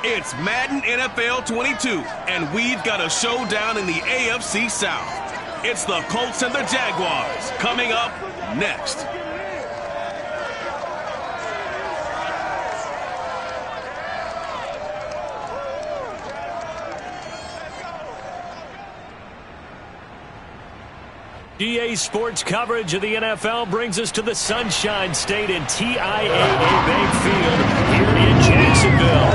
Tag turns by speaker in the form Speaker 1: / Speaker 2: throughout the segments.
Speaker 1: It's Madden NFL 22, and we've got a showdown in the AFC South. It's the Colts and the Jaguars coming up next.
Speaker 2: GA Sports coverage of the NFL brings us to the Sunshine State and TIAA Bank Field here in Jacksonville.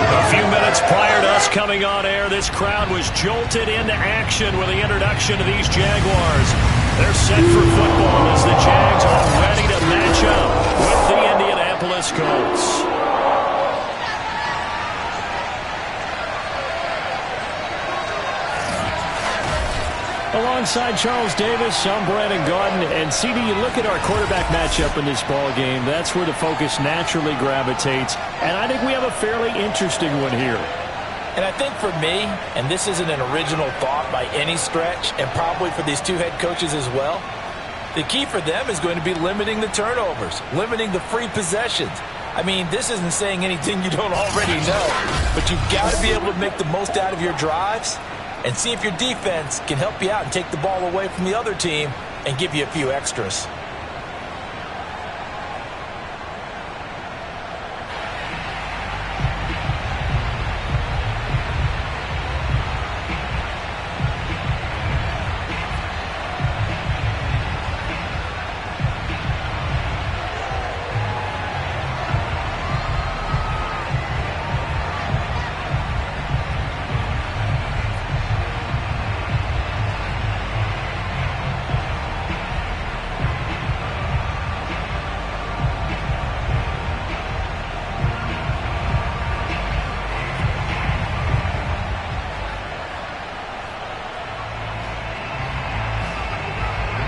Speaker 2: A few minutes prior to us coming on air, this crowd was jolted into action with the introduction of these Jaguars. They're set for football as the Jags are ready to match up with the Indianapolis Colts. Alongside Charles Davis, I'm Brandon Gaudin, and CD, you look at our quarterback matchup in this ball game. That's where the focus naturally gravitates, and I think we have a fairly interesting one here.
Speaker 3: And I think for me, and this isn't an original thought by any stretch, and probably for these two head coaches as well, the key for them is going to be limiting the turnovers, limiting the free possessions. I mean, this isn't saying anything you don't already know, but you've got to be able to make the most out of your drives and see if your defense can help you out and take the ball away from the other team and give you a few extras.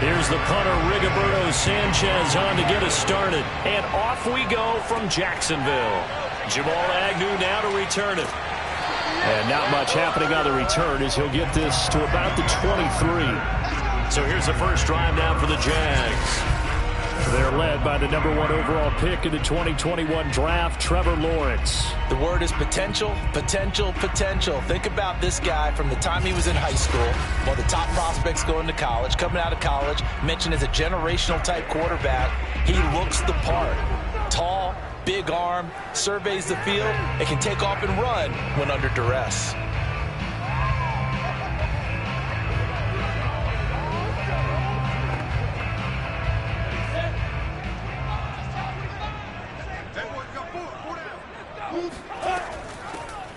Speaker 2: Here's the punter, Rigoberto Sanchez, on to get us started. And off we go from Jacksonville. Jamal Agnew now to return it. And not much happening on the return as he'll get this to about the 23. So here's the first drive now for the Jags. They're led by the #1 overall pick in the 2021 draft, Trevor Lawrence.
Speaker 3: The word is potential, potential, potential. Think about this guy from the time he was in high school, while the top prospects going to college, coming out of college, mentioned as a generational type quarterback. He looks the part. Tall, big arm, surveys the field, and can take off and run when under duress.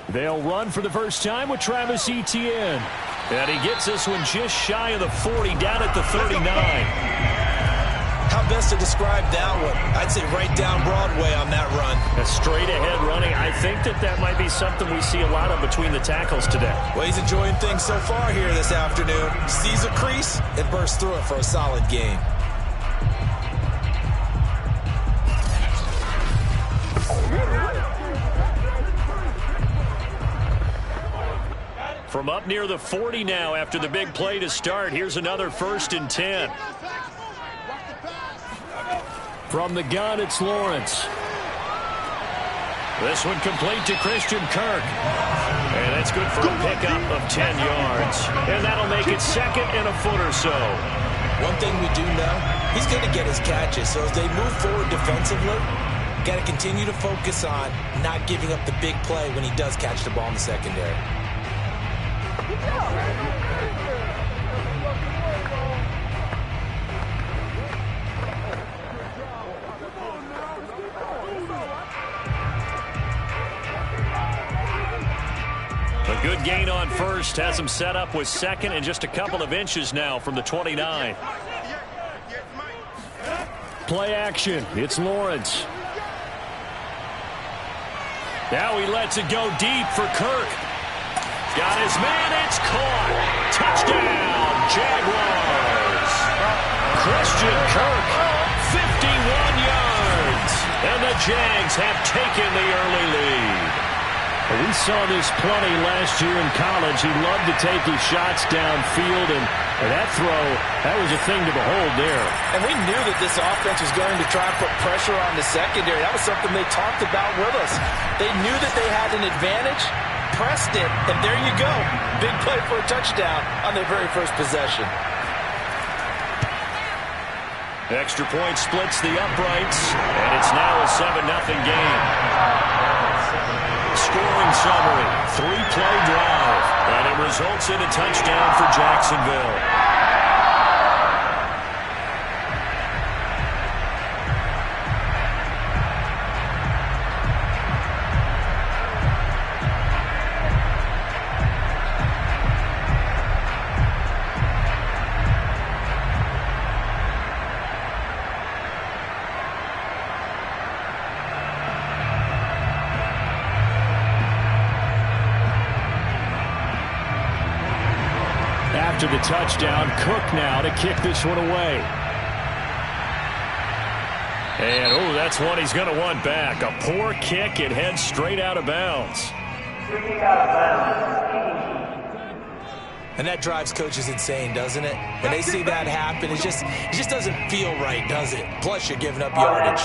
Speaker 2: They'll run for the first time with Travis Etienne. And he gets this one just shy of the 40, down at the 39.
Speaker 3: How best to describe that one? I'd say right down Broadway on that run.
Speaker 2: A straight-ahead running. I think that might be something we see a lot of between the tackles today.
Speaker 3: Well, he's enjoying things so far here this afternoon. Sees a crease and bursts through it for a solid game.
Speaker 2: From up near the 40 now after the big play to start. Here's another 1st and 10. From the gun, it's Lawrence. This one complete to Christian Kirk. And that's good for a pickup of 10 yards. And that'll make it 2nd and a foot or so.
Speaker 3: One thing we do know, he's going to get his catches. So as they move forward defensively, got to continue to focus on not giving up the big play when he does catch the ball in the secondary.
Speaker 2: A good gain on first has him set up with 2nd and just a couple of inches now from the 29. Play action. It's Lawrence. Now he lets it go deep for Kirk. Got his man, it's caught. Touchdown, Jaguars. Christian Kirk, 51 yards. And the Jags have taken the early lead. We saw this plenty last year in college. He loved to take his shots downfield, and that throw, that was a thing to behold there.
Speaker 3: And we knew that this offense was going to try and put pressure on the secondary. That was something they talked about with us. They knew that they had an advantage, pressed it, and there you go. Big play for a touchdown on their very first possession.
Speaker 2: Extra point splits the uprights, and it's now a 7-0 game. Scoring summary, 3-play drive, and it results in a touchdown for Jacksonville. After the touchdown, Cook now to kick this one away. And, oh, that's one he's going to want back. A poor kick. It heads straight out of bounds.
Speaker 3: And that drives coaches insane, doesn't it? When they see that happen, it just doesn't feel right, does it? Plus, you're giving up yardage.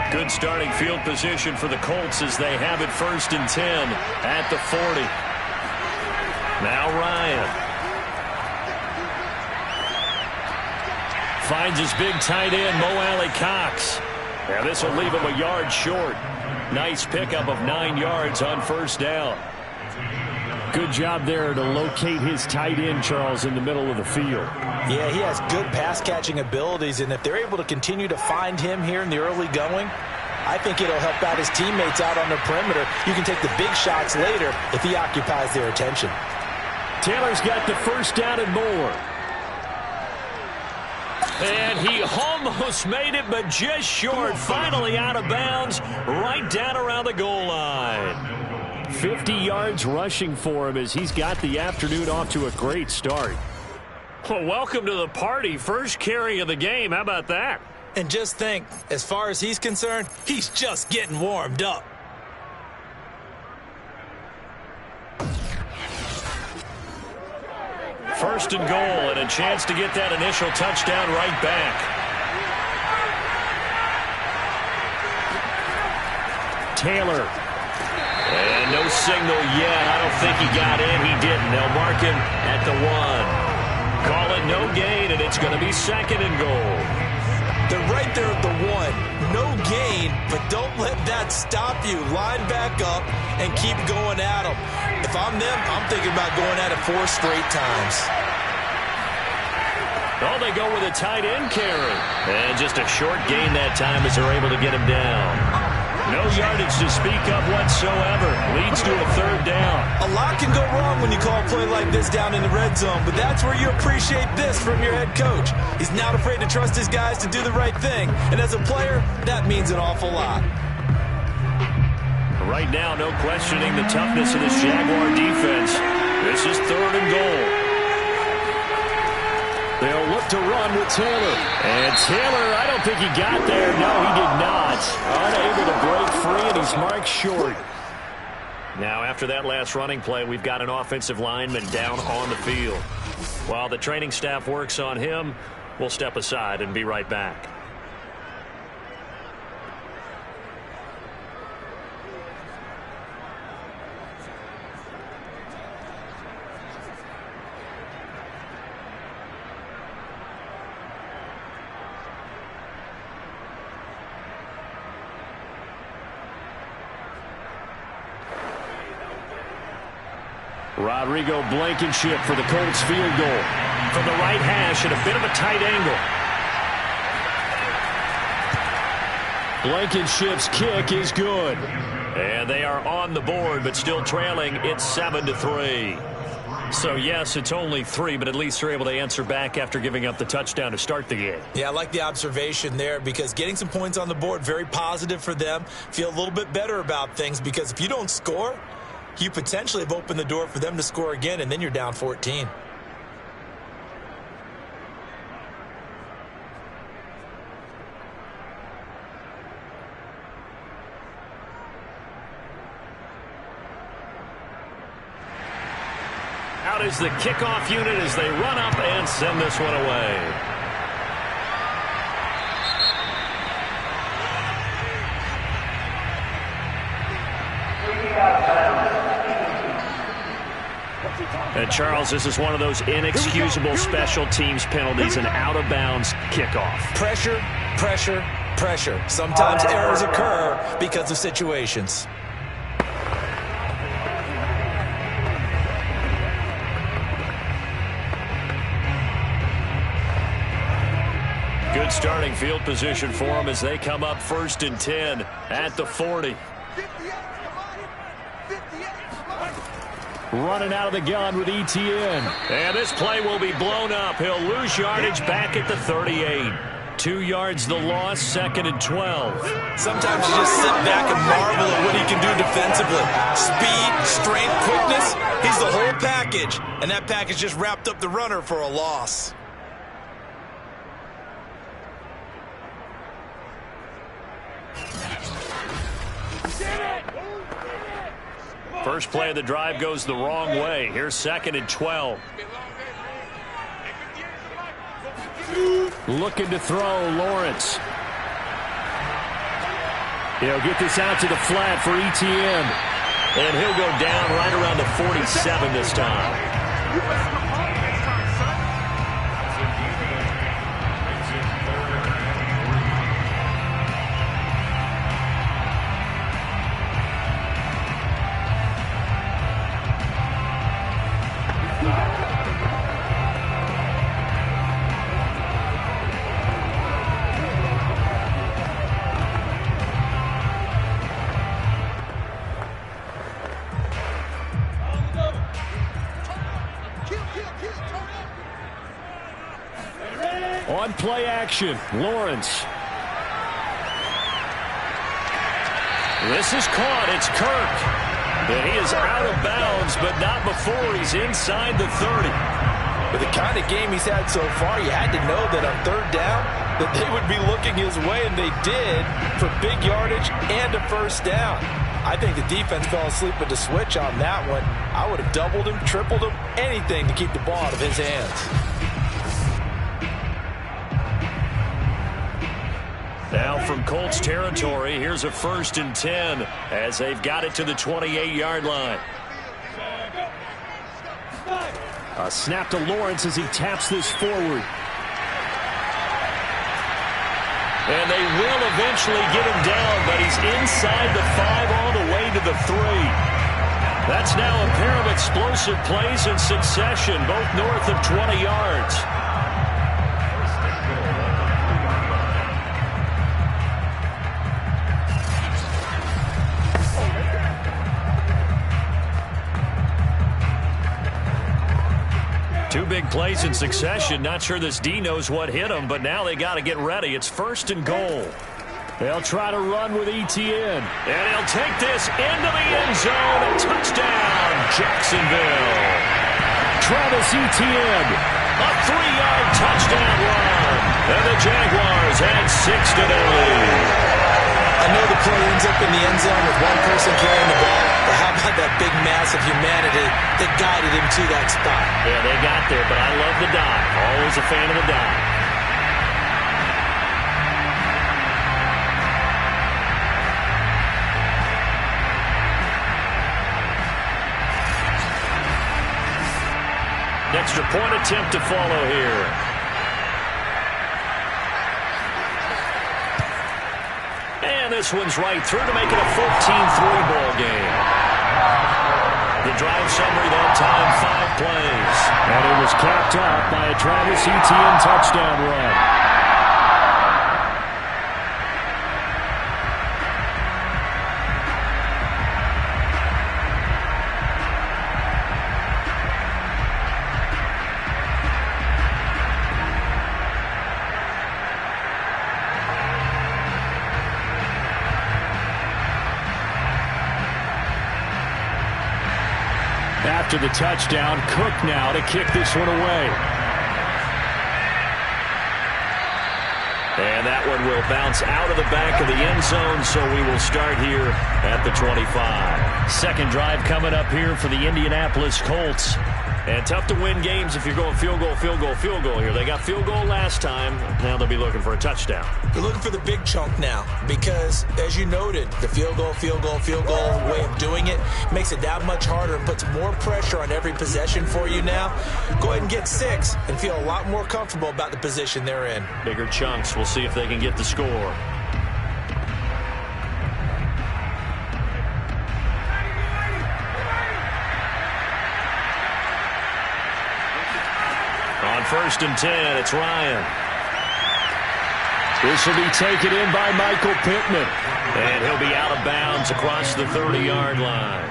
Speaker 2: Good starting field position for the Colts as they have it 1st and 10 at the 40. Now Ryan. Finds his big tight end, Mo Alley-Cox. Now this will leave him a yard short. Nice pickup of 9 yards on 1st down. Good job there to locate his tight end, Charles, in the middle of the field.
Speaker 3: Yeah, he has good pass-catching abilities, and if they're able to continue to find him here in the early going, I think it'll help out his teammates out on the perimeter. You can take the big shots later if he occupies their attention.
Speaker 2: Taylor's got the 1st down and more. And he almost made it, but just short. Finally out of bounds, right down around the goal line. 50 yards rushing for him as he's got the afternoon off to a great start. Well, welcome to the party. First carry of the game. How about that?
Speaker 3: And just think, as far as he's concerned, he's just getting warmed up.
Speaker 2: First and goal, and a chance to get that initial touchdown right back. Taylor. And no signal yet. I don't think he got in. He didn't. They'll mark him at the 1. Call it no gain, and it's going to be 2nd and goal.
Speaker 3: They're right there at the 1. No gain, but don't let that stop you. Line back up and keep going at them. If I'm them, I'm thinking about going at it 4 straight times.
Speaker 2: Oh, they go with a tight end carry. And just a short gain that time as they're able to get him down. No yardage to speak of whatsoever. Leads to a 3rd down.
Speaker 3: A lot can go wrong when you call a play like this down in the red zone, but that's where you appreciate this from your head coach. He's not afraid to trust his guys to do the right thing, and as a player, that means an awful lot.
Speaker 2: Right now, no questioning the toughness of this Jaguar defense. This is 3rd and goal. They'll look to run with Taylor. And Taylor, I don't think he got there. No, he did not. Unable to break free, and he's marked short. Now, after that last running play, we've got an offensive lineman down on the field. While the training staff works on him, we'll step aside and be right back. Rodrigo Blankenship for the Colts field goal. From the right hash at a bit of a tight angle. Blankenship's kick is good. And they are on the board, but still trailing. It's 7-3. So, yes, it's only 3, but at least they're able to answer back after giving up the touchdown to start the game.
Speaker 3: Yeah, I like the observation there because getting some points on the board, very positive for them. Feel a little bit better about things because if you don't score, you potentially have opened the door for them to score again, and then you're down 14.
Speaker 2: out as the kickoff unit as they run up and send this one away. And Charles, this is one of those inexcusable special teams penalties, an out-of-bounds kickoff.
Speaker 3: Pressure, pressure, pressure. Sometimes errors occur because of situations.
Speaker 2: Good starting field position for them as they come up 1st and 10 at the 40. Running out of the gun with ETN. And this play will be blown up. He'll lose yardage back at the 38. 2 yards the loss, 2nd and 12.
Speaker 3: Sometimes you just sit back and marvel at what he can do defensively. Speed, strength, quickness. He's the whole package. And that package just wrapped up the runner for a loss.
Speaker 2: First play of the drive goes the wrong way. Here's 2nd and 12. Looking to throw, Lawrence. He'll get this out to the flat for ETN. And he'll go down right around the 47 this time. On play action, Lawrence. This is caught. It's Kirk. And he is out of bounds, but not before he's inside the 30.
Speaker 3: With the kind of game he's had so far, you had to know that on 3rd down, that they would be looking his way, and they did, for big yardage and a 1st down. I think the defense fell asleep with the switch on that one. I would have doubled him, tripled him, anything to keep the ball out of his hands.
Speaker 2: Now from Colts territory, here's a 1st and 10 as they've got it to the 28-yard line. A snap to Lawrence as he taps this forward. And they will eventually get him down, but he's inside the 5 all the way to the 3. That's now a pair of explosive plays in succession, both north of 20 yards. Two big plays in succession. Not sure this D knows what hit him, but now they got to get ready. It's 1st and goal. They'll try to run with ETN. And he'll take this into the end zone. A touchdown, Jacksonville. Travis Etienne. A 3-yard touchdown run. And the Jaguars had 6 to their lead.
Speaker 3: I know the play ends up in the end zone with one person carrying the ball, but how about that big mass of humanity that guided him to that spot?
Speaker 2: Yeah, they got there, but I love the dive. Always a fan of the dive. Extra point attempt to follow here. And this one's right through to make it a 14-3 ball game. The drive summary that time, 5 plays. And it was capped off by a Travis Etienne touchdown run. After the touchdown, Cook now to kick this one away. And that one will bounce out of the back of the end zone, so we will start here at the 25. Second drive coming up here for the Indianapolis Colts. And tough to win games if you're going field goal, field goal, field goal here. They got field goal last time. Now they'll be looking for a touchdown.
Speaker 3: They're looking for the big chunk now because, as you noted, the field goal, field goal, field goal way of doing it makes it that much harder and puts more pressure on every possession for you now. Go ahead and get 6 and feel a lot more comfortable about the position they're in.
Speaker 2: Bigger chunks. We'll see if they can get the score. On 1st and 10, it's Ryan. This will be taken in by Michael Pittman. And he'll be out of bounds across the 30-yard line.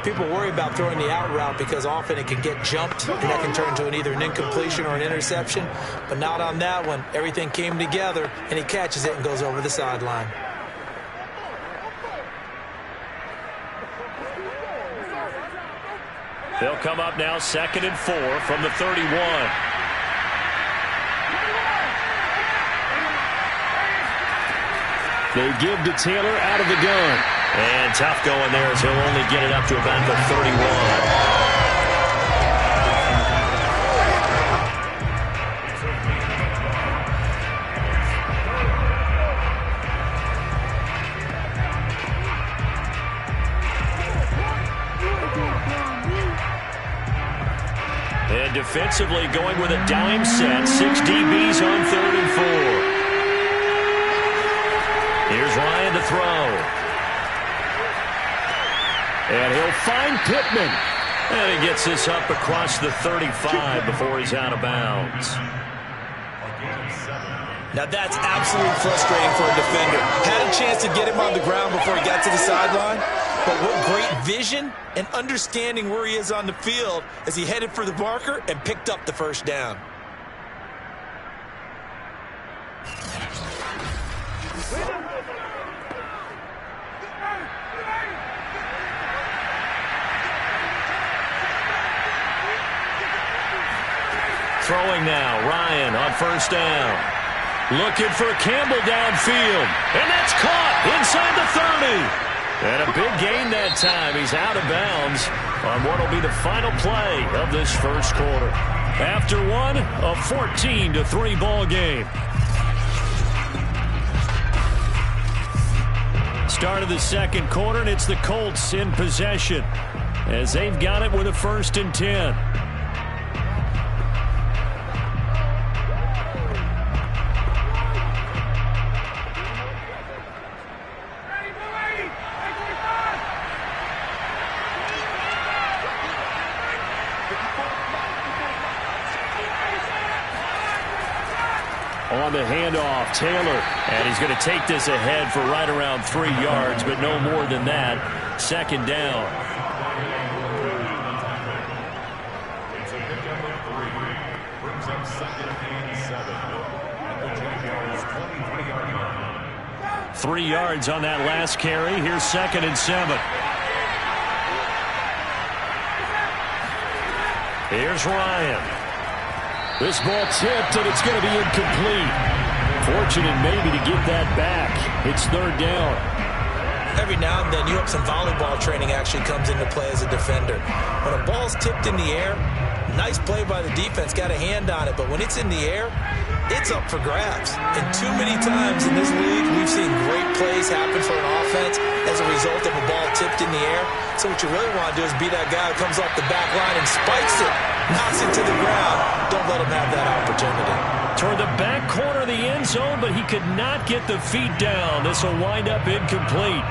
Speaker 3: People worry about throwing the out route because often it can get jumped, and that can turn into either an incompletion or an interception. But not on that one. Everything came together, and he catches it and goes over the sideline.
Speaker 2: They'll come up now 2nd and 4 from the 31. They give to Taylor out of the gun. And tough going there as he'll only get it up to about the 31. And defensively going with a dime set. 6 DBs on 3rd and 4. Here's Ryan to throw. And he'll find Pittman. And he gets this up across the 35 before he's out of bounds.
Speaker 3: Now that's absolutely frustrating for a defender. Had a chance to get him on the ground before he got to the sideline. But what great vision and understanding where he is on the field as he headed for the marker and picked up the first down.
Speaker 2: Throwing now, Ryan on 1st down. Looking for Campbell downfield. And that's caught inside the 30. And a big gain that time. He's out of bounds on what will be the final play of this first quarter. After one, a 14-3 ball game. Start of the second quarter, and it's the Colts in possession as they've got it with a 1st and 10. On the handoff, Taylor, and he's going to take this ahead for right around 3 yards, but no more than that. 2nd down. Brings up 2nd and 7. 3 yards on that last carry. Here's 2nd and 7. Here's Ryan. This ball tipped, and it's going to be incomplete. Fortunate maybe to get that back. It's 3rd down.
Speaker 3: Every now and then, you hope some volleyball training actually comes into play as a defender. When a ball's tipped in the air, nice play by the defense, got a hand on it. But when it's in the air, it's up for grabs. And too many times in this league, we've seen great plays happen for an offense as a result of a ball tipped in the air. So what you really want to do is be that guy who comes off the back line and spikes it, knocks it to the ground. Don't let him have that opportunity.
Speaker 2: Toward the back corner of the end zone, but he could not get the feet down. This will wind up incomplete.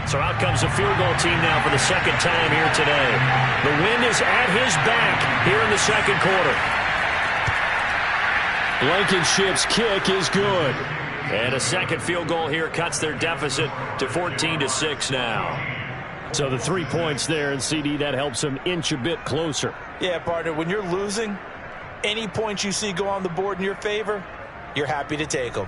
Speaker 2: So out comes the field goal team now for the 2nd time here today. The wind is at his back here in the 2nd quarter. Blankenship's kick is good. And a 2nd field goal here cuts their deficit to 14-6 now. So the 3 points there, and CD, that helps them inch a bit closer.
Speaker 3: Yeah, partner, when you're losing, any points you see go on the board in your favor, you're happy to take them.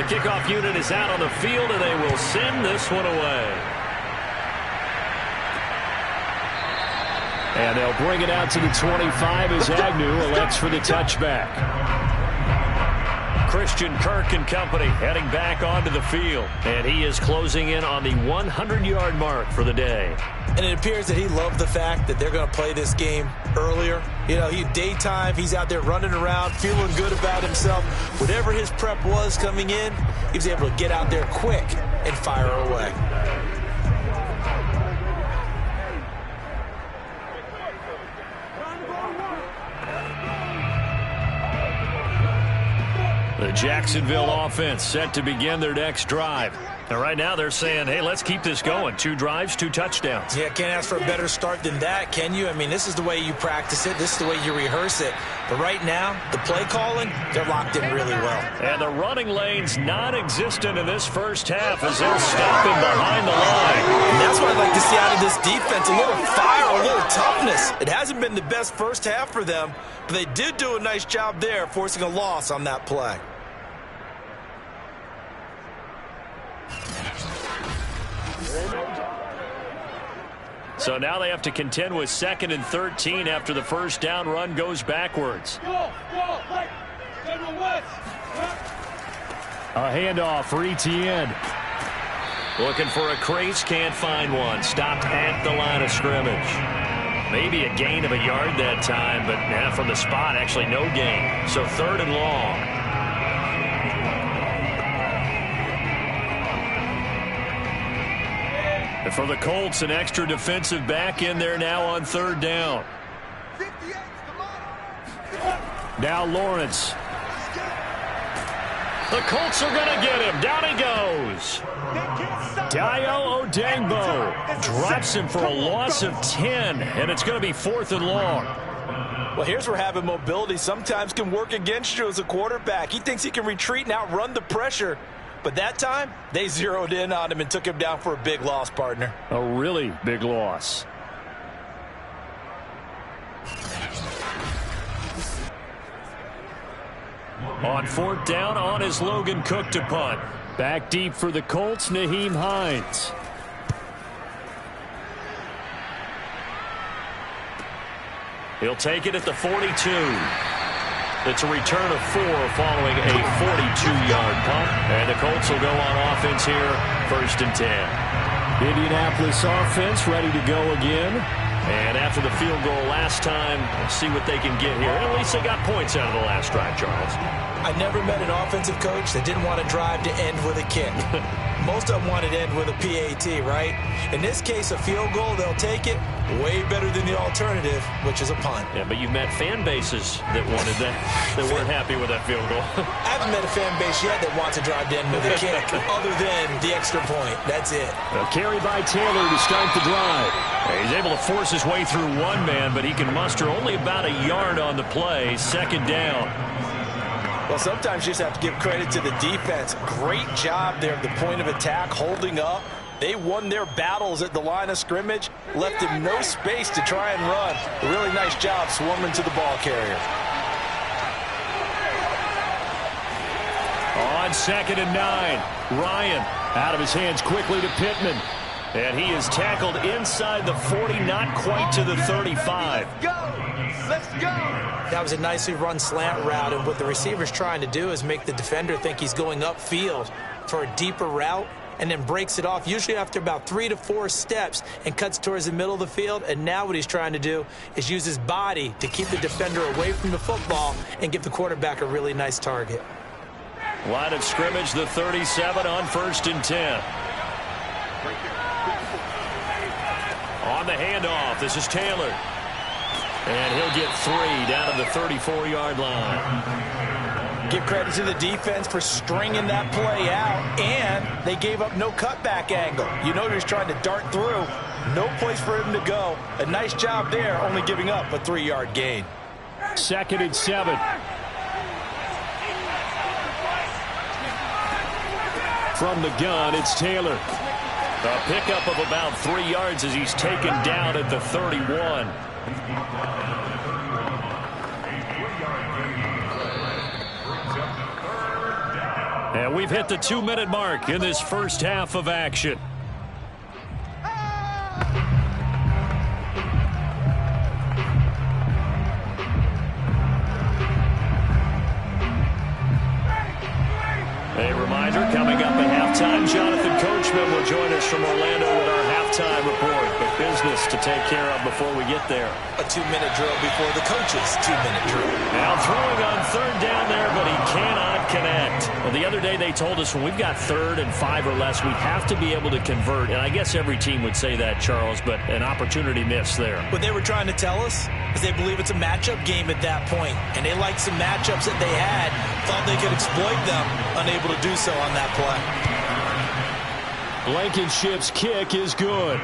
Speaker 2: The kickoff unit is out on the field, and they will send this one away. And they'll bring it out to the 25 as Agnew elects for the touchback. Christian Kirk and company heading back onto the field. And he is closing in on the 100-yard mark for the day.
Speaker 3: And it appears that he loved the fact that they're going to play this game earlier. You know, daytime, he's out there running around, feeling good about himself. Whatever his prep was coming in, he was able to get out there quick and fire away.
Speaker 2: The Jacksonville offense set to begin their next drive. And right now they're saying, hey, let's keep this going. 2 drives, 2 touchdowns.
Speaker 3: Yeah, can't ask for a better start than that, can you? I mean, this is the way you practice it. This is the way you rehearse it. But right now, the play calling, they're locked in really well.
Speaker 2: And the running lane's non-existent in this first half as they'll stop him behind the line.
Speaker 3: And that's what I'd like to see out of this defense, a little fire, a little toughness. It hasn't been the best first half for them, but they did do a nice job there forcing a loss on that play.
Speaker 2: So now they have to contend with 2nd and 13 after the first down run goes backwards. A handoff for Etienne. Looking for a crease, can't find one. Stopped at the line of scrimmage. Maybe a gain of a yard that time, but from the spot, actually no gain. So 3rd and long. And for the Colts, an extra defensive back in there now on 3rd down. Now Lawrence. The Colts are going to get him. Down he goes. Dayo Odengbo drops him for a loss of 10, and it's going to be 4th and long.
Speaker 3: Well, here's where having mobility sometimes can work against you as a quarterback. He thinks he can retreat and outrun the pressure. But that time, they zeroed in on him and took him down for a big loss, partner.
Speaker 2: A really big loss. On 4th down, on is Logan Cook to punt. Back deep for the Colts, Nyheim Hines. He'll take it at the 42. It's a return of 4 following a 42-yard punt. And the Colts will go on offense here, 1st and 10. Indianapolis offense ready to go again. And after the field goal last time, we'll see what they can get here. At least they got points out of the last drive, Charles.
Speaker 3: I never met an offensive coach that didn't want to drive to end with a kick. Most of them wanted to end with a PAT, right? In this case, a field goal, they'll take it. Way better than the alternative, which is a punt.
Speaker 2: Yeah, but you've met fan bases that wanted that, that weren't happy with that field goal.
Speaker 3: I haven't met a fan base yet that wants to drive to end with a kick, other than the extra point. That's it.
Speaker 2: A carry by Taylor to start the drive. He's able to force his way through one man, but he can muster only about a yard on the play. 2nd down.
Speaker 3: Well, sometimes you just have to give credit to the defense. Great job there at the point of attack, holding up. They won their battles at the line of scrimmage, left him no space to try and run. A really nice job swarming to the ball carrier.
Speaker 2: On 2nd and 9, Ryan out of his hands quickly to Pittman. And he is tackled inside the 40, not quite to the 35.
Speaker 3: Let's go! Let's go! That was a nicely run slant route, and what the receiver's trying to do is make the defender think he's going upfield for a deeper route, and then breaks it off, usually after about 3 to 4 steps, and cuts towards the middle of the field. And now what he's trying to do is use his body to keep the defender away from the football and give the quarterback a really nice target.
Speaker 2: Line of scrimmage, the 37 on 1st and 10. On the handoff, this is Taylor. And he'll get 3 down to the 34-yard line.
Speaker 3: Give credit to the defense for stringing that play out, and they gave up no cutback angle. You know he's trying to dart through. No place for him to go. A nice job there, only giving up a 3-yard gain.
Speaker 2: 2nd and 7. From the gun, it's Taylor. A pickup of about 3 yards as he's taken down at the 31. And we've hit the 2-minute mark in this first half of action. A reminder, coming up at halftime, Jonathan Coachman will join us from Orlando with our halftime report. But business to take care of before we get there.
Speaker 3: A 2-minute drill before the coach's 2-minute drill.
Speaker 2: Now throwing on third down there, but he cannot connect. Well, the other day they told us when we've got 3rd and 5 or less, we have to be able to convert. And I guess every team would say that, Charles, but an opportunity missed there.
Speaker 3: What they were trying to tell us is they believe it's a matchup game at that point. And they liked some matchups that they had, thought they could exploit them, unable to do so on that
Speaker 2: play. Blankenship's kick is good.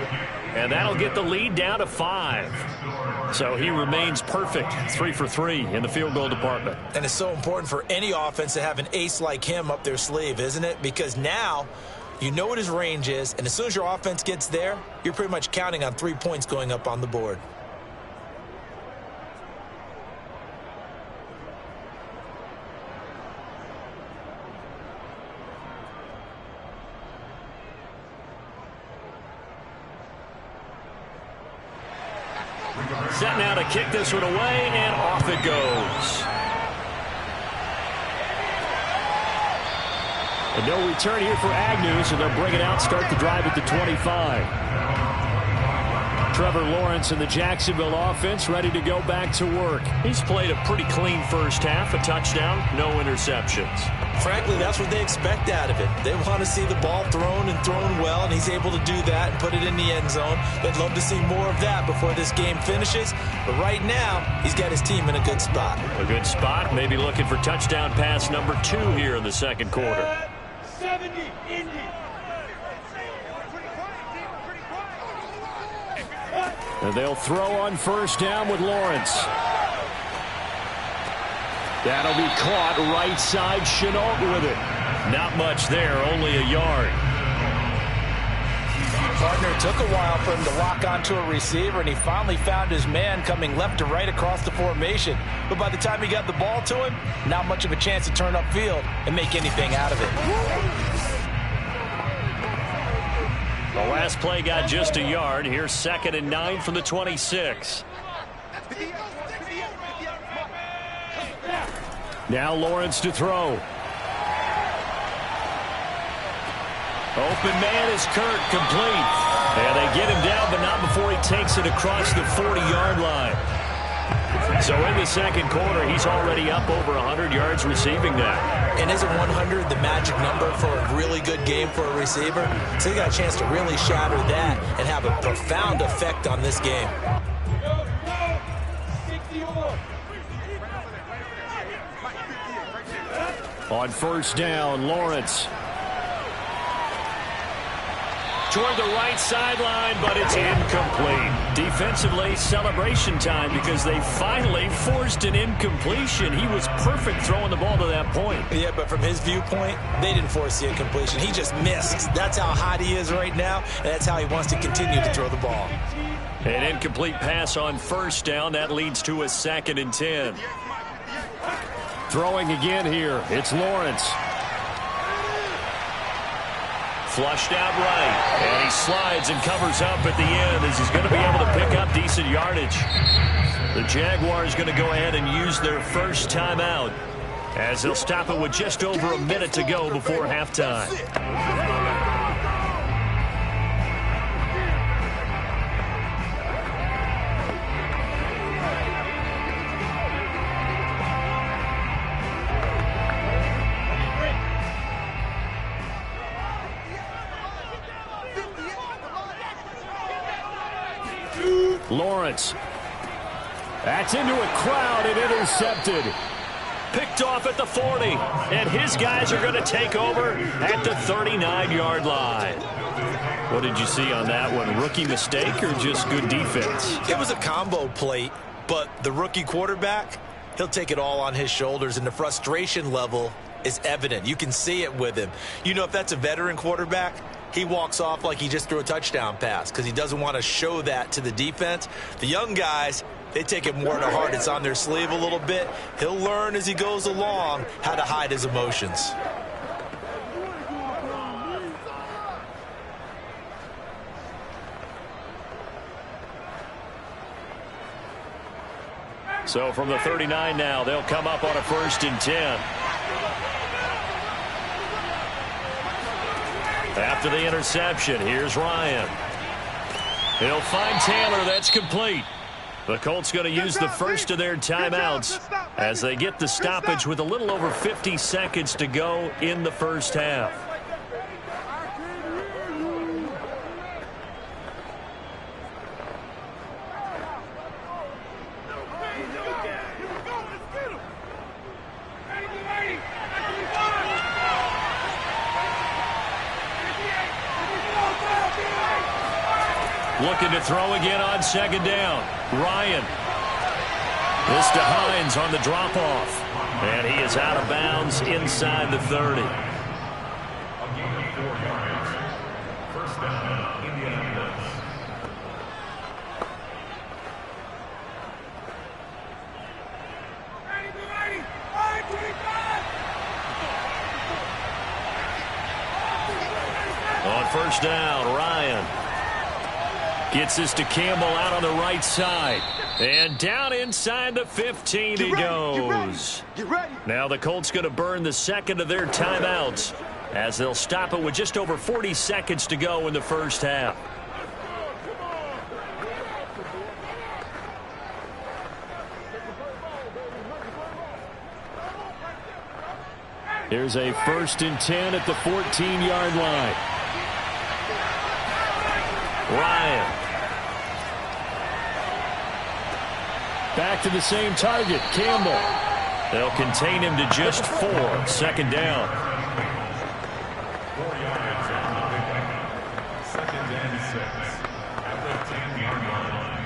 Speaker 2: And that'll get the lead down to 5. So he remains perfect, 3 for 3 in the field goal department.
Speaker 3: And it's so important for any offense to have an ace like him up their sleeve, isn't it? Because now you know what his range is, and as soon as your offense gets there, you're pretty much counting on 3 points going up on the board.
Speaker 2: Set now to kick this one away, and off it goes. And no return here for Agnew, so they'll bring it out, start the drive at the 25. Trevor Lawrence and the Jacksonville offense ready to go back to work. He's played a pretty clean first half, a touchdown, no interceptions.
Speaker 3: Frankly, that's what they expect out of it. They want to see the ball thrown and thrown well, and he's able to do that and put it in the end zone. They'd love to see more of that before this game finishes. But right now, he's got his team in a good spot.
Speaker 2: A good spot, maybe looking for touchdown pass number 2 here in the second quarter.
Speaker 4: 70, Indy.
Speaker 2: And they'll throw on first down with Lawrence. That'll be caught right side. Chenault with it. Not much there, only a yard.
Speaker 3: Partner took a while for him to lock onto a receiver, and he finally found his man coming left to right across the formation. But by the time he got the ball to him, not much of a chance to turn upfield and make anything out of it.
Speaker 2: The last play got just a yard. Here's 2nd and 9 from the 26. Now Lawrence to throw. Open man is Kurt, complete. And they get him down, but not before he takes it across the 40-yard line. So in the second quarter, he's already up over 100 yards receiving now.
Speaker 3: And isn't 100 the magic number for a really good game for a receiver? So he got a chance to really shatter that and have a profound effect on this game.
Speaker 2: On first down, Lawrence. Toward the right sideline, but it's incomplete. Defensively, celebration time because they finally forced an incompletion. He was perfect throwing the ball to that point.
Speaker 3: Yeah, but from his viewpoint, they didn't force the incompletion. He just missed. That's how hot he is right now, and that's how he wants to continue to throw the ball.
Speaker 2: An incomplete pass on first down. That leads to a 2nd and 10. Throwing again here. It's Lawrence. Flushed out right, and he slides and covers up at the end as he's going to be able to pick up decent yardage. The Jaguars going to go ahead and use their first timeout as they'll stop it with just over a minute to go before halftime. Lawrence. That's into a crowd and intercepted. Picked off at the 40. And his guys are going to take over at the 39-yard line. What did you see on that one? Rookie mistake or just good defense?
Speaker 3: It was a combo plate, but the rookie quarterback, he'll take it all on his shoulders, and the frustration level is evident. You can see it with him. You know, if that's a veteran quarterback, he walks off like he just threw a touchdown pass because he doesn't want to show that to the defense. The young guys, they take it more to heart. It's on their sleeve a little bit. He'll learn as he goes along how to hide his emotions.
Speaker 2: So from the 39 now, they'll come up on a 1st and 10. After the interception, here's Ryan. He'll find Taylor. That's complete. The Colts going to use the first of their timeouts as they get the stoppage with a little over 50 seconds to go in the first half. Looking to throw again on 2nd down. Ryan. This to Hines on the drop-off. And he is out of bounds inside the 30.
Speaker 5: First down, Indianapolis.
Speaker 2: On 1st down, Ryan. Gets this to Campbell out on the right side. And down inside the 15 he goes. Now the Colts going to burn the 2nd of their timeouts as they'll stop it with just over 40 seconds to go in the first half. Here's a 1st and 10 at the 14-yard line. Ryan. Back to the same target, Campbell. They'll contain him to just 4. 2nd down.
Speaker 5: 4 yards on the pickup. 2nd and 6 at the 10-yard line.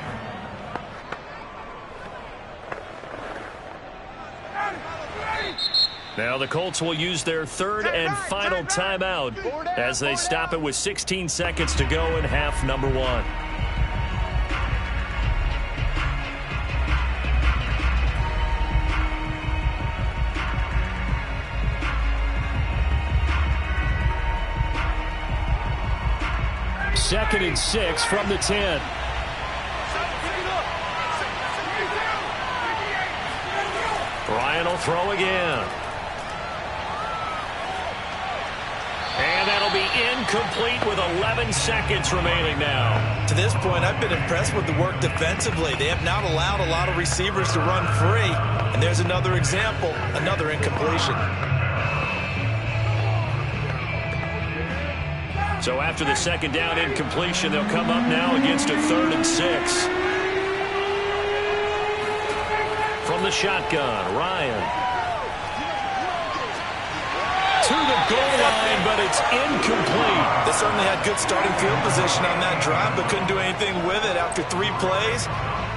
Speaker 2: Now the Colts will use their 3rd and final timeout as they stop it with 16 seconds to go in half number 1. Second and 6 from the 10. Ryan will throw again. And that'll be incomplete with 11 seconds remaining now.
Speaker 3: To this point, I've been impressed with the work defensively. They have not allowed a lot of receivers to run free. And there's another example, another incompletion.
Speaker 2: So after the 2nd down incompletion, they'll come up now against a 3rd and 6. From the shotgun, Ryan. To the goal line, but it's incomplete.
Speaker 3: They certainly had good starting field position on that drive, but couldn't do anything with it after 3 plays.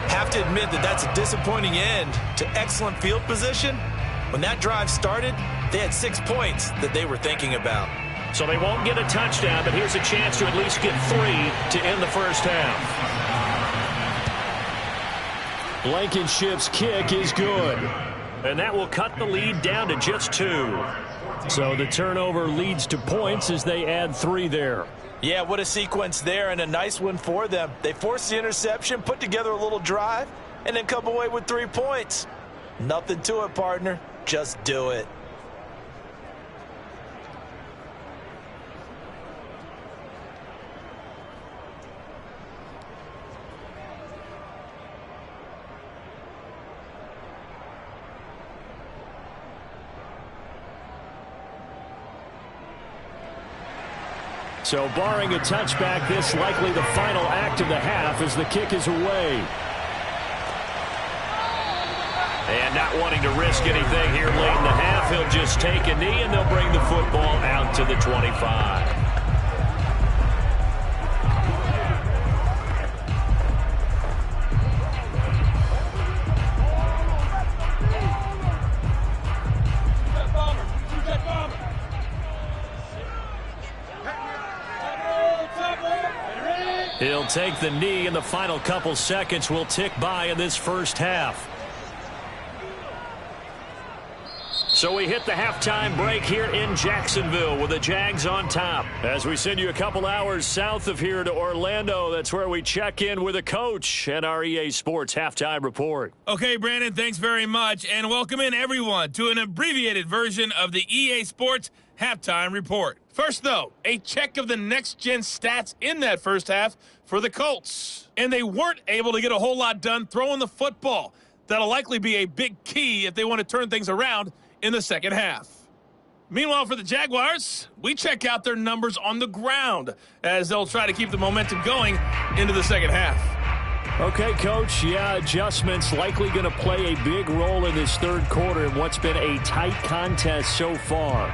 Speaker 3: Have to admit that that's a disappointing end to excellent field position. When that drive started, they had 6 points that they were thinking about.
Speaker 2: So they won't get a touchdown, but here's a chance to at least get 3 to end the first half. Blankenship's kick is good. And that will cut the lead down to just 2. So the turnover leads to points as they add 3 there.
Speaker 3: Yeah, what a sequence there, and a nice one for them. They forced the interception, put together a little drive, and then come away with 3 points. Nothing to it, partner. Just do it.
Speaker 2: So barring a touchback, this likely the final act of the half as the kick is away. And not wanting to risk anything here late in the half, he'll just take a knee and they'll bring the football out to the 25. He'll take the knee, and the final couple seconds will tick by in this first half. So we hit the halftime break here in Jacksonville with the Jags on top. As we send you a couple hours south of here to Orlando, that's where we check in with a coach and our EA Sports halftime report.
Speaker 6: Okay, Brandon, thanks very much. And welcome in, everyone, to an abbreviated version of the EA Sports halftime report. First, though, a check of the next-gen stats in that first half for the Colts. And they weren't able to get a whole lot done throwing the football. That'll likely be a big key if they want to turn things around in the second half. Meanwhile, for the Jaguars, we check out their numbers on the ground as they'll try to keep the momentum going into the second half.
Speaker 2: Okay, Coach, adjustments likely going to play a big role in this third quarter in what's been a tight contest so far.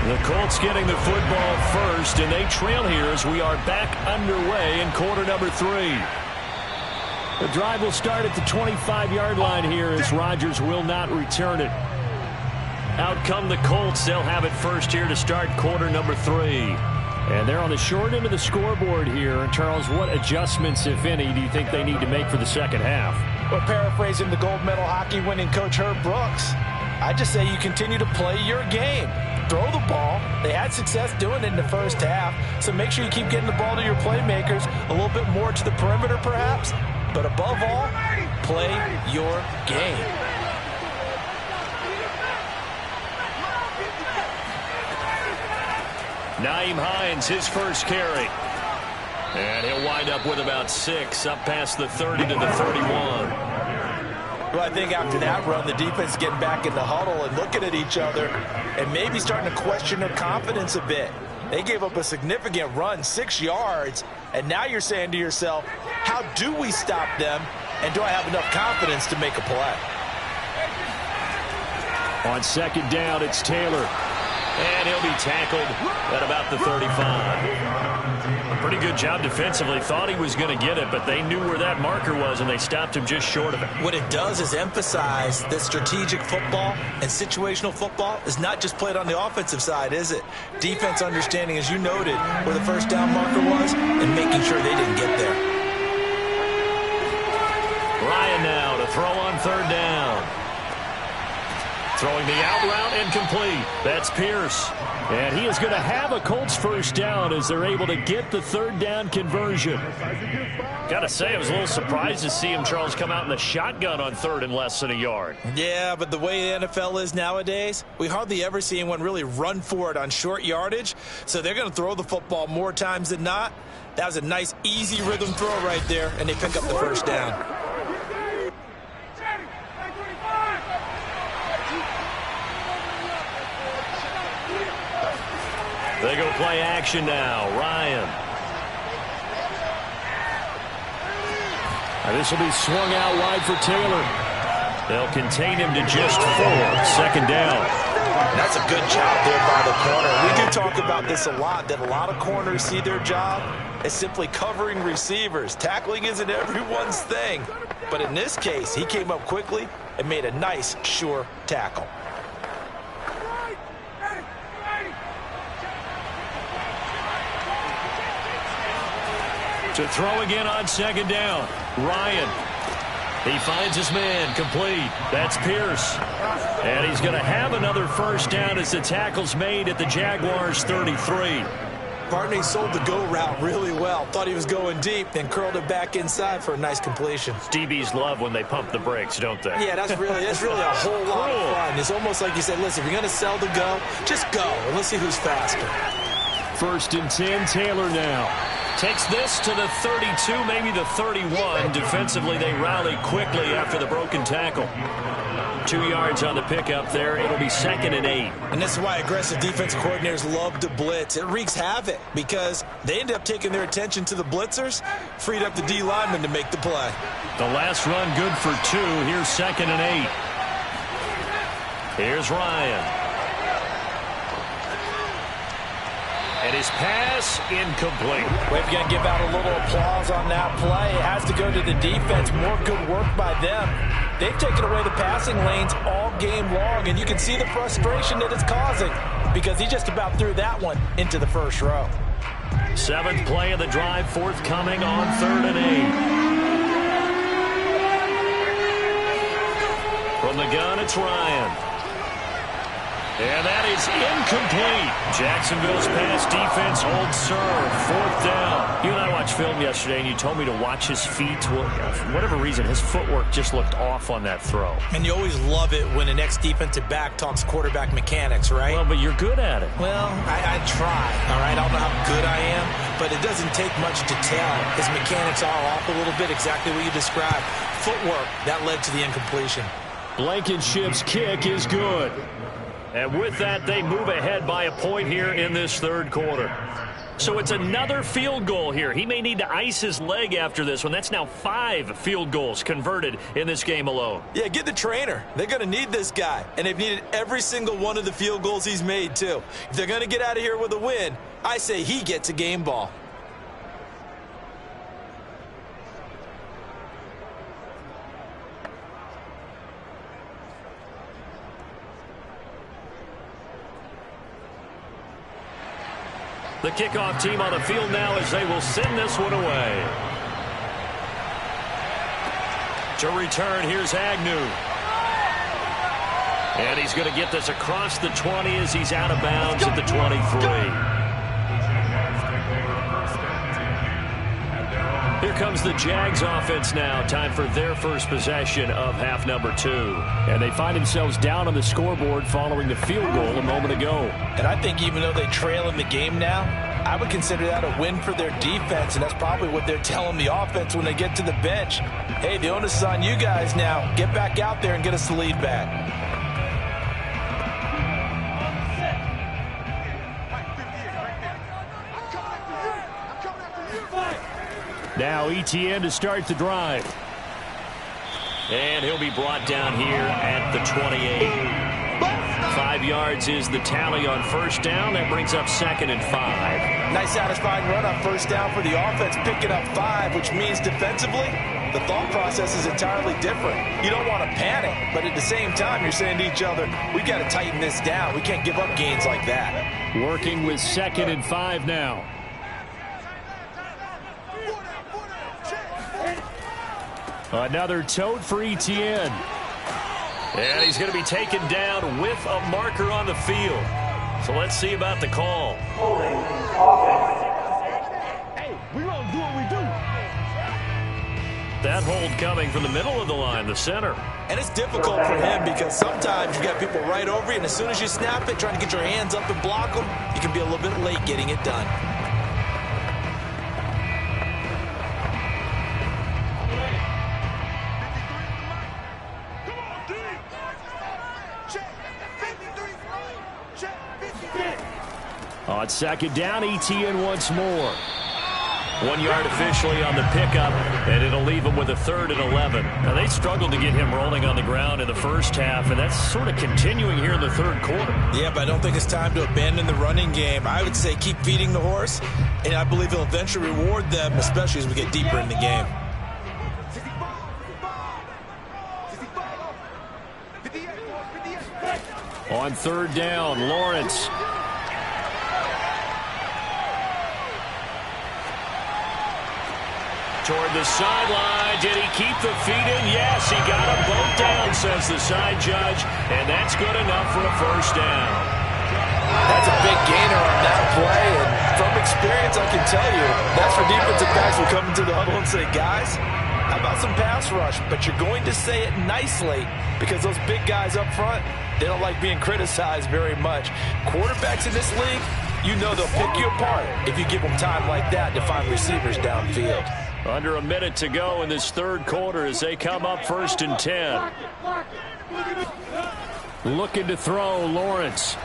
Speaker 2: The Colts getting the football first, and they trail here as we are back underway in quarter number 3. The drive will start at the 25-yard line here as Rodgers will not return it. Out come the Colts. They'll have it first here to start quarter number 3. And they're on the short end of the scoreboard here. And Charles, what adjustments, if any, do you think they need to make for the second half?
Speaker 3: Well, paraphrasing the gold medal hockey winning coach Herb Brooks, I just say you continue to play your game. Throw the ball. They had success doing it in the first half, so make sure you keep getting the ball to your playmakers, a little bit more to the perimeter perhaps, but above all, play your game.
Speaker 2: Nyheim Hines, his first carry. And he'll wind up with about 6, up past the 30 to the 31.
Speaker 3: Well, I think after that run, the defense getting back in the huddle and looking at each other and maybe starting to question their confidence a bit. They gave up a significant run, 6 yards, and now you're saying to yourself, how do we stop them, and do I have enough confidence to make a play?
Speaker 2: On second down, it's Taylor. And he'll be tackled at about the 35. Pretty good job defensively. Thought he was going to get it, but they knew where that marker was, and they stopped him just short of it.
Speaker 3: What it does is emphasize that strategic football and situational football is not just played on the offensive side, is it? Defense understanding, as you noted, where the first down marker was and making sure they didn't get there.
Speaker 2: Ryan now to throw on third down. Throwing the out route incomplete. That's Pierce. And he is going to have a Colts first down as they're able to get the third down conversion. Got to say, I was a little surprised to see him, Charles, come out in the shotgun on third and less than a yard.
Speaker 3: Yeah, but the way the NFL is nowadays, we hardly ever see anyone really run for it on short yardage. So they're going to throw the football more times than not. That was a nice, easy rhythm throw right there, and they pick up the first down.
Speaker 2: They go play action now. Ryan. And this will be swung out wide for Taylor. They'll contain him to just 4. Second down.
Speaker 3: That's a good job there by the corner. We do talk about this a lot, that a lot of corners see their job as simply covering receivers. Tackling isn't everyone's thing. But in this case, he came up quickly and made a nice, sure tackle.
Speaker 2: To throw again on second down. Ryan. He finds his man complete. That's Pierce. And he's going to have another first down as the tackle's made at the Jaguars 33.
Speaker 3: Barney sold the go route really well. Thought he was going deep, then curled it back inside for a nice completion.
Speaker 2: DBs love when they pump the brakes, don't they?
Speaker 3: Yeah, that's really a whole lot of fun. It's almost like you said, listen, if you're going to sell the go, just go, and let's see who's faster.
Speaker 2: First and 10, Taylor now. Takes this to the 32, maybe the 31. Defensively, they rally quickly after the broken tackle. 2 yards on the pickup there. It'll be second and 8.
Speaker 3: And this is why aggressive defense coordinators love to blitz. It wreaks havoc because they end up taking their attention to the blitzers, freed up the D lineman to make the play.
Speaker 2: The last run good for 2. Here's second and 8. Here's Ryan. And his pass incomplete.
Speaker 3: We're going to give out a little applause on that play. It has to go to the defense. More good work by them. They've taken away the passing lanes all game long, and you can see the frustration that it's causing because he just about threw that one into the first row.
Speaker 2: 7th play of the drive, forthcoming on 3rd and 8. From the gun, it's Ryan. And that is incomplete. Jacksonville's pass defense holds serve. 4th down. You and I watched film yesterday, and you told me to watch his feet. Well, for whatever reason, his footwork just looked off on that throw.
Speaker 3: And you always love it when an ex-defensive back talks quarterback mechanics, right?
Speaker 2: Well, but you're good at it.
Speaker 3: Well, I try, all right? I don't know how good I am, but it doesn't take much to tell. His mechanics are off a little bit, exactly what you described. Footwork, that led to the incompletion.
Speaker 2: Blankenship's kick is good. And with that, they move ahead by a point here in this 3rd quarter. So it's another field goal here. He may need to ice his leg after this one. That's now 5 field goals converted in this game alone.
Speaker 3: Yeah, get the trainer. They're going to need this guy. And they've needed every single one of the field goals he's made, too. If they're going to get out of here with a win, I say he gets a game ball.
Speaker 2: The kickoff team on the field now as they will send this one away. To return, here's Agnew. And he's going to get this across the 20 as he's out of bounds at the 23. Here comes the Jags offense now. Time for their first possession of half number 2. And they find themselves down on the scoreboard following the field goal a moment ago.
Speaker 3: And I think even though they trail in the game now, I would consider that a win for their defense, and that's probably what they're telling the offense when they get to the bench. Hey, the onus is on you guys now. Get back out there and get us the lead back.
Speaker 2: Now Etienne to start the drive. And he'll be brought down here at the 28. 5 yards is the tally on first down. That brings up 2nd and 5.
Speaker 3: Nice satisfying run on first down for the offense, picking up 5, which means defensively, the thought process is entirely different. You don't want to panic, but at the same time, you're saying to each other, we've got to tighten this down. We can't give up gains like that.
Speaker 2: Working with 2nd and 5 now. Another tote for Etienne. And he's going to be taken down with a marker on the field. So let's see about the call.
Speaker 4: Hey, we're going to do what we do.
Speaker 2: That hold coming from the middle of the line, the center.
Speaker 3: And it's difficult for him because sometimes you got people right over you, and as soon as you snap it, trying to get your hands up and block them, you can be a little bit late getting it done.
Speaker 2: On 2nd down, Etienne once more. 1 yard officially on the pickup, and it'll leave him with a 3rd and 11. Now, they struggled to get him rolling on the ground in the first half, and that's sort of continuing here in the 3rd quarter.
Speaker 3: Yeah, but I don't think it's time to abandon the running game. I would say keep feeding the horse, and I believe he'll eventually reward them, especially as we get deeper in the game.
Speaker 2: On 3rd down, Lawrence. Toward the sideline. Did he keep the feet in? Yes, he got them both down, says the side judge, and that's good enough for a first down.
Speaker 3: That's a big gainer on that play, and from experience, I can tell you, that's for defensive backs who come into the huddle and say, guys, how about some pass rush? But you're going to say it nicely because those big guys up front, they don't like being criticized very much. Quarterbacks in this league, you know they'll pick you apart if you give them time like that to find receivers downfield.
Speaker 2: Under a minute to go in this 3rd quarter as they come up 1st and 10. Looking to throw, Lawrence.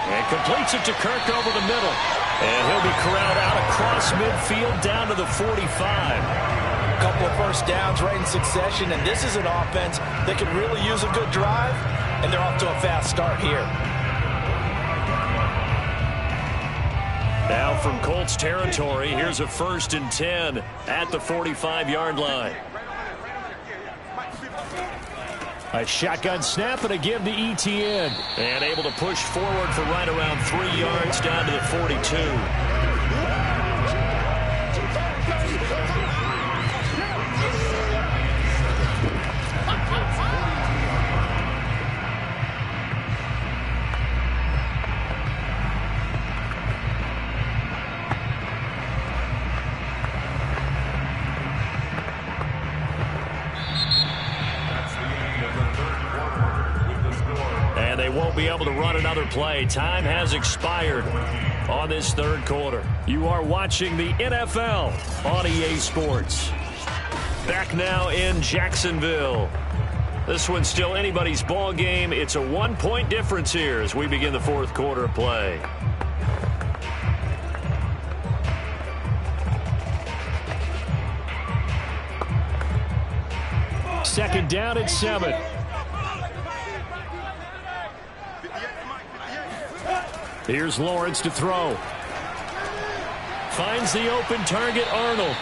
Speaker 2: And completes it to Kirk over the middle. And he'll be corralled out across midfield down to the 45.
Speaker 3: A couple of first downs right in succession, and this is an offense that can really use a good drive, and they're off to a fast start here.
Speaker 2: now from Colts territory. Here's a 1st and 10 at the 45-yard line. A shotgun snap and a give to Etienne. And able to push forward for right around 3 yards down to the 42. Won't be able to run another play. Time has expired on this 3rd quarter. You are watching the NFL on EA Sports. Back now in Jacksonville. This one's still anybody's ball game. It's a 1-point difference here as we begin the 4th quarter of play. Second down at 7. Here's Lawrence to throw. Finds the open target, Arnold.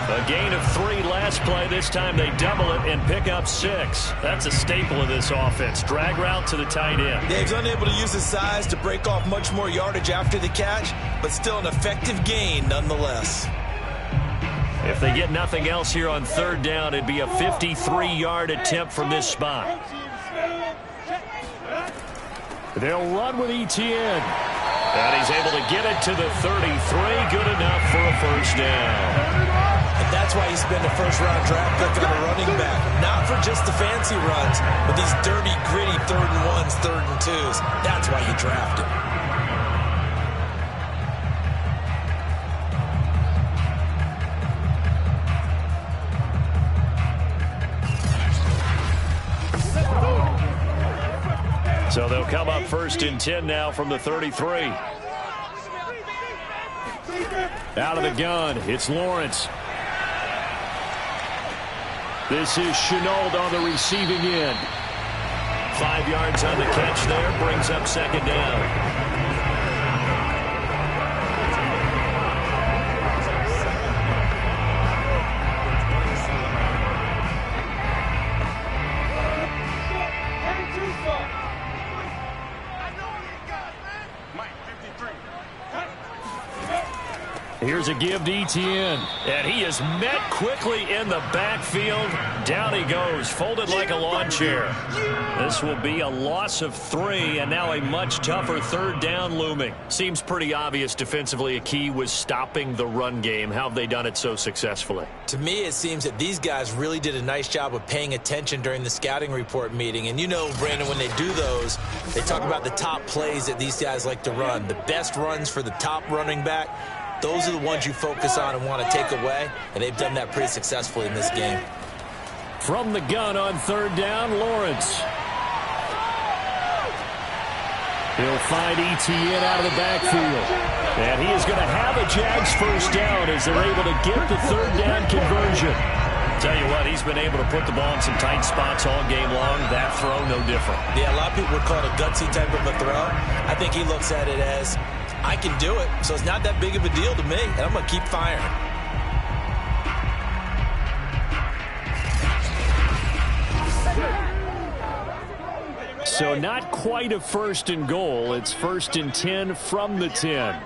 Speaker 2: A gain of 3 last play. This time they double it and pick up 6. That's a staple of this offense. Drag route to the tight end.
Speaker 3: Dave's unable to use his size to break off much more yardage after the catch, but still an effective gain nonetheless.
Speaker 2: If they get nothing else here on 3rd down, it'd be a 53-yard attempt from this spot. They'll run with Etienne. And he's able to get it to the 33. Good enough for a 1st down.
Speaker 3: And that's why you spend a 1st-round draft pick on a running back. Not for just the fancy runs, but these dirty, gritty 3rd and 1s, 3rd and 2s. That's why you draft him.
Speaker 2: So they'll come up 1st and 10 now from the 33. Out of the gun, it's Lawrence. This is Chenault on the receiving end. 5 yards on the catch there, brings up 2nd down. Here's a give to Etienne. And he is met quickly in the backfield. Down he goes, folded like a lawn chair. This will be a loss of 3, and now a much tougher 3rd down looming. Seems pretty obvious defensively a key was stopping the run game. How have they done it so successfully?
Speaker 3: To me, it seems that these guys really did a nice job of paying attention during the scouting report meeting. And you know, Brandon, when they do those, they talk about the top plays that these guys like to run. The best runs for the top running back. Those are the ones you focus on and want to take away, and they've done that pretty successfully in this game.
Speaker 2: From the gun on 3rd down, Lawrence. He'll find Etienne out of the backfield. And he is going to have a Jags 1st down as they're able to get the 3rd down conversion. Tell you what, he's been able to put the ball in some tight spots all game long. That throw, no different.
Speaker 3: Yeah, a lot of people would call it a gutsy type of a throw. I think he looks at it as, I can do it, so it's not that big of a deal to me, and I'm going to keep firing.
Speaker 2: So not quite a 1st and goal. It's 1st and 10 from the 10.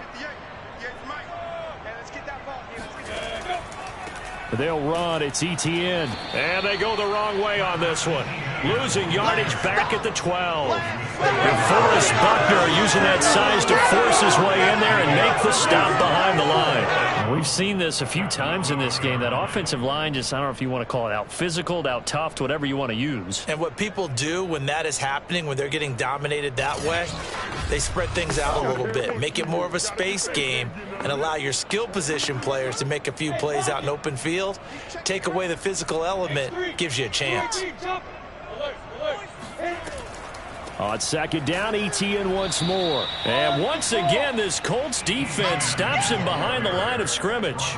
Speaker 2: They'll run. It's Etienne. And they go the wrong way on this one. Losing yardage back at the 12. And Forrest Buckner using that size to force his way in there and make the stop behind the line. We've seen this a few times in this game. That offensive line just, I don't know if you want to call it out physical, out tough, whatever you want to use.
Speaker 3: And what people do when that is happening, when they're getting dominated that way, they spread things out a little bit, make it more of a space game, and allow your skill position players to make a few plays out in open field. Take away the physical element, gives you a chance.
Speaker 2: On 2nd down, Etienne once more. And once again, this Colts defense stops him behind the line of scrimmage.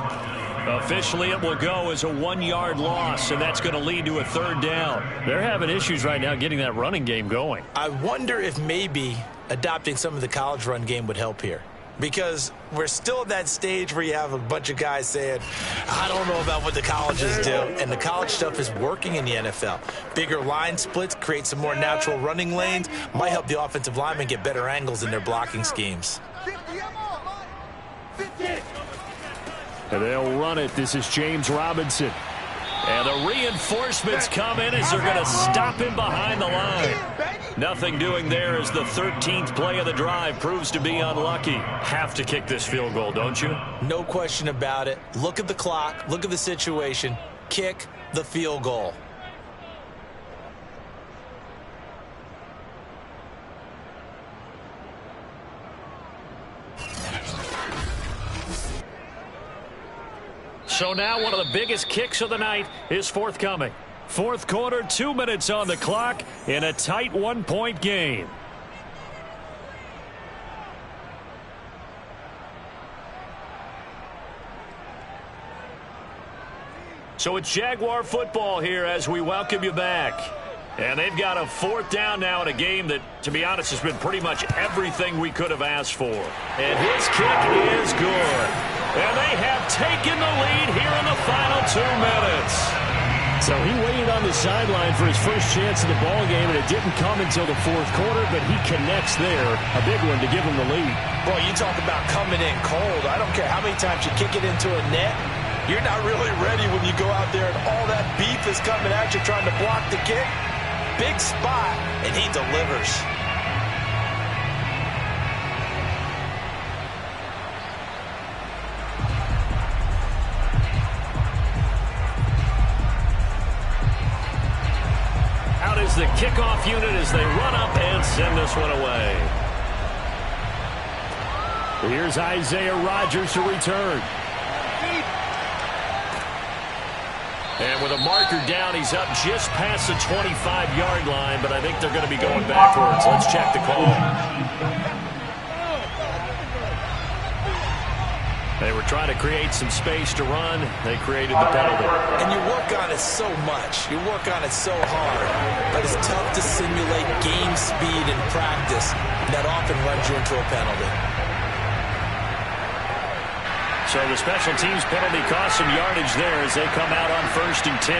Speaker 2: Officially, it will go as a 1-yard loss, and that's going to lead to a 3rd down. They're having issues right now getting that running game going.
Speaker 3: I wonder if maybe adopting some of the college run game would help here. because we're still at that stage where you have a bunch of guys saying, I don't know about what the colleges do, and the college stuff is working in the NFL. Bigger line splits, create some more natural running lanes, might help the offensive linemen get better angles in their blocking schemes.
Speaker 2: And they'll run it. This is James Robinson. And the reinforcements come in as they're going to stop him behind the line. Nothing doing there as the 13th play of the drive proves to be unlucky. Have to kick this field goal, don't you?
Speaker 3: No question about it. Look at the clock. Look at the situation. Kick the field goal.
Speaker 2: So now one of the biggest kicks of the night is forthcoming. Fourth quarter, 2 minutes on the clock in a tight one-point game. So it's Jaguar football here as we welcome you back. And they've got a fourth down now in a game that, to be honest, has been pretty much everything we could have asked for. And his kick is good. And they have taken the lead here in the final 2 minutes.
Speaker 7: So he waited on the sideline for his first chance in the ball game, and it didn't come until the fourth quarter, but he connects there. A big one to give him the lead.
Speaker 3: Boy, you talk about coming in cold. I don't care how many times you kick it into a net. You're not really ready when you go out there and all that beef is coming at you trying to block the kick. Big spot, and he delivers.
Speaker 2: Out is the kickoff unit as they run up and send this one away.
Speaker 7: Here's Isaiah Rodgers to return.
Speaker 2: And with a marker down, he's up just past the 25-yard line, but I think they're going to be going backwards. Let's check the call. They were trying to create some space to run. They created the penalty.
Speaker 3: And you work on it so much. You work on it so hard. But it's tough to simulate game speed in practice. That often runs you into a penalty.
Speaker 2: So the special teams penalty cost some yardage there as they come out on 1st and 10.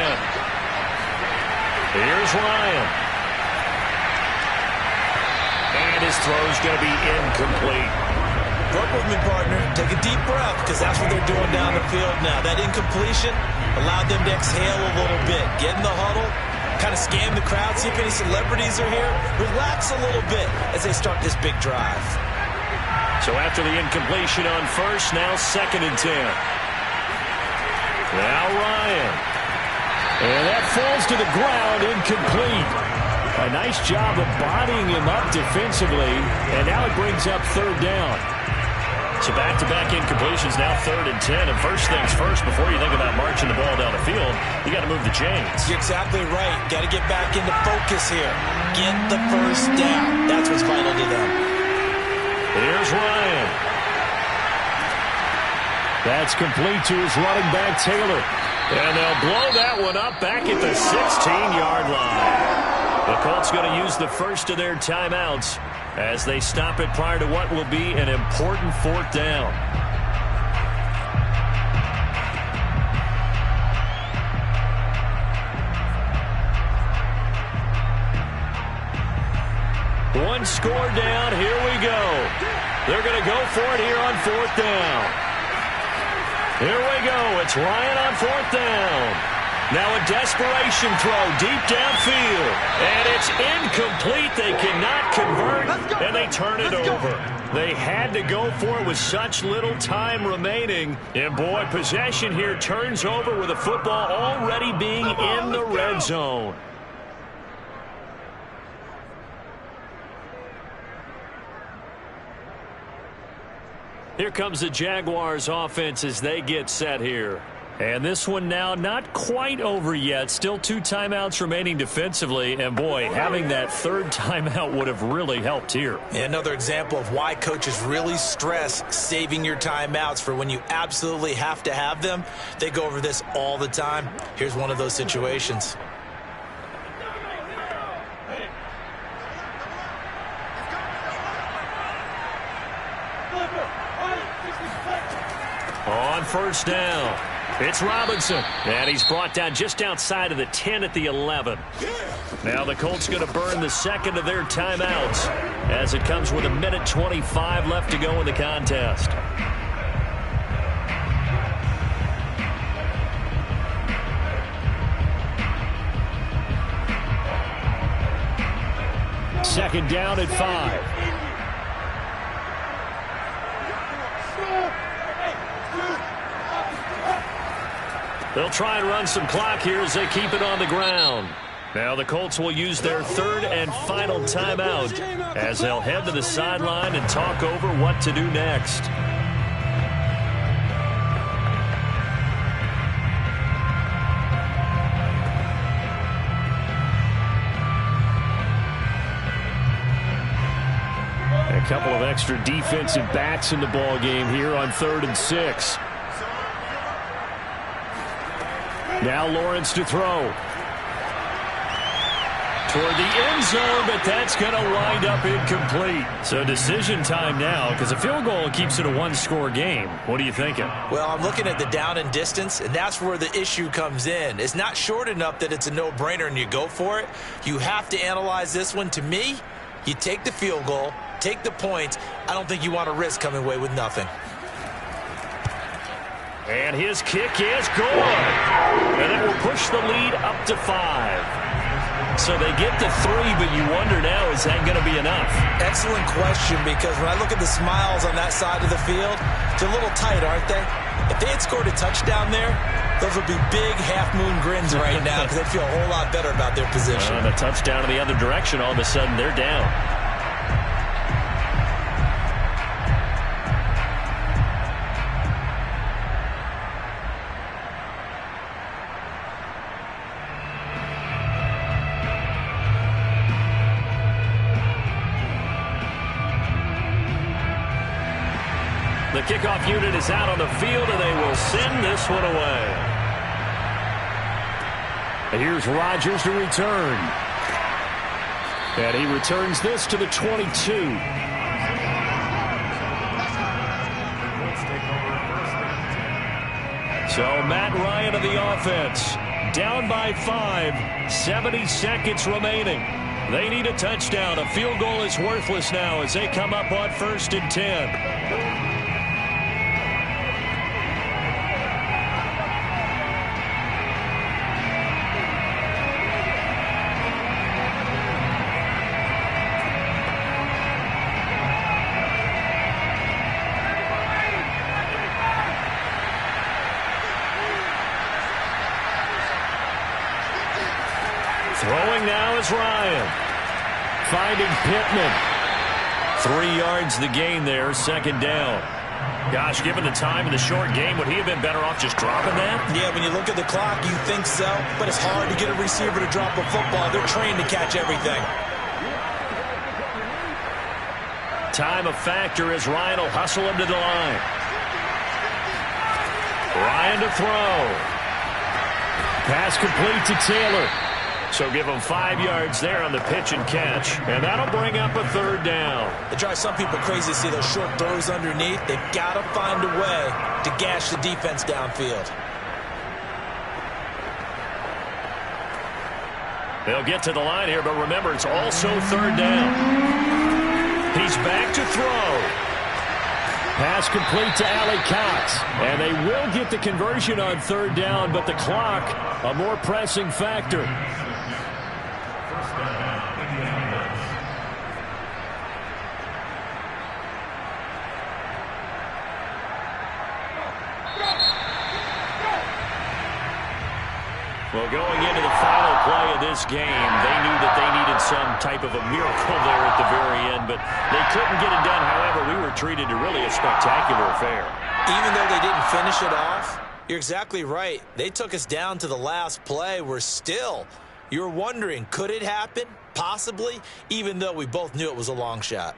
Speaker 2: Here's Ryan. And his throw's going to be incomplete.
Speaker 3: Work with me, partner. Take a deep breath, because that's what they're doing down the field now. That incompletion allowed them to exhale a little bit. Get in the huddle, kind of scan the crowd, see if any celebrities are here. Relax a little bit as they start this big drive.
Speaker 2: So after the incompletion on 1st, now 2nd and 10. Now Ryan.
Speaker 7: And that falls to the ground, incomplete. A nice job of bodying him up defensively, and now it brings up 3rd down.
Speaker 2: So back-to-back incompletions, now 3rd and 10. And first things first, before you think about marching the ball down the field, you got to move the chains.
Speaker 3: You're exactly right. Got to get back into focus here. Get the first down. That's what's vital to them.
Speaker 2: Here's Ryan.
Speaker 7: That's complete to his running back, Taylor.
Speaker 2: And they'll blow that one up back at the 16-yard line. The Colts going to use the first of their timeouts as they stop it prior to what will be an important 4th down. One score down. Here we go. They're going to go for it here on 4th down. Here we go. It's Ryan on 4th down. Now a desperation throw deep downfield. And it's incomplete. They cannot convert, and they turn it over. They had to go for it with such little time remaining. And, boy, possession here turns over with the football already being in the red zone. Here comes the Jaguars offense as they get set here. And this one now not quite over yet. Still 2 timeouts remaining defensively. And, boy, having that 3rd timeout would have really helped here.
Speaker 3: Another example of why coaches really stress saving your timeouts for when you absolutely have to have them. They go over this all the time. Here's one of those situations.
Speaker 2: On first down, it's Robinson. And he's brought down just outside of the 10 at the 11. Now the Colts going to burn the second of their timeouts as it comes with 1:25 left to go in the contest.
Speaker 7: Second down at 5.
Speaker 2: They'll try and run some clock here as they keep it on the ground. Now the Colts will use their third and final timeout as they'll head to the sideline and talk over what to do next.
Speaker 7: A couple of extra defensive backs in the ball game here on 3rd and 6. Now Lawrence to throw. Toward the end zone, but that's going to wind up incomplete. So decision time now, because a field goal keeps it a one-score game. What are you thinking?
Speaker 3: Well, I'm looking at the down and distance, and that's where the issue comes in. It's not short enough that it's a no-brainer and you go for it. You have to analyze this one. To me, you take the field goal, take the points. I don't think you want to risk coming away with nothing.
Speaker 2: And his kick is good. And it will push the lead up to 5. So they get to 3, but you wonder now, is that going to be enough?
Speaker 3: Excellent question, because when I look at the smiles on that side of the field, they're a little tight, aren't they? If they had scored a touchdown there, those would be big half-moon grins right now because they'd feel a whole lot better about their position.
Speaker 2: And a touchdown in the other direction, all of a sudden they're down. The kickoff unit is out on the field, and they will send this one away.
Speaker 7: Here's Rodgers to return. And he returns this to the 22.
Speaker 2: So Matt Ryan of the offense, down by 5, 70 seconds remaining. They need a touchdown. A field goal is worthless now as they come up on 1st and 10. Throwing now is Ryan.
Speaker 7: Finding Pittman.
Speaker 2: 3 yards the gain there, 2nd down. Gosh, given the time of the short game, would he have been better off just dropping that?
Speaker 3: Yeah, when you look at the clock, you think so, but it's hard to get a receiver to drop a football. They're trained to catch everything.
Speaker 2: Time a factor as Ryan will hustle him to the line. Ryan to throw.
Speaker 7: Pass complete to Taylor.
Speaker 2: So give him 5 yards there on the pitch and catch. And that'll bring up a 3rd down.
Speaker 3: It drives some people crazy to see those short throws underneath. They've got to find a way to gash the defense downfield.
Speaker 2: They'll get to the line here, but remember, it's also 3rd down. He's back to throw.
Speaker 7: Pass complete to Allie Cox. And they will get the conversion on 3rd down, but the clock, a more pressing factor.
Speaker 2: Well, going into the final play of this game, they knew that they needed some type of a miracle there at the very end, but they couldn't get it done. However, we were treated to really a spectacular affair.
Speaker 3: Even though they didn't finish it off, you're exactly right. They took us down to the last play. You're wondering, could it happen? Possibly, even though we both knew it was a long shot.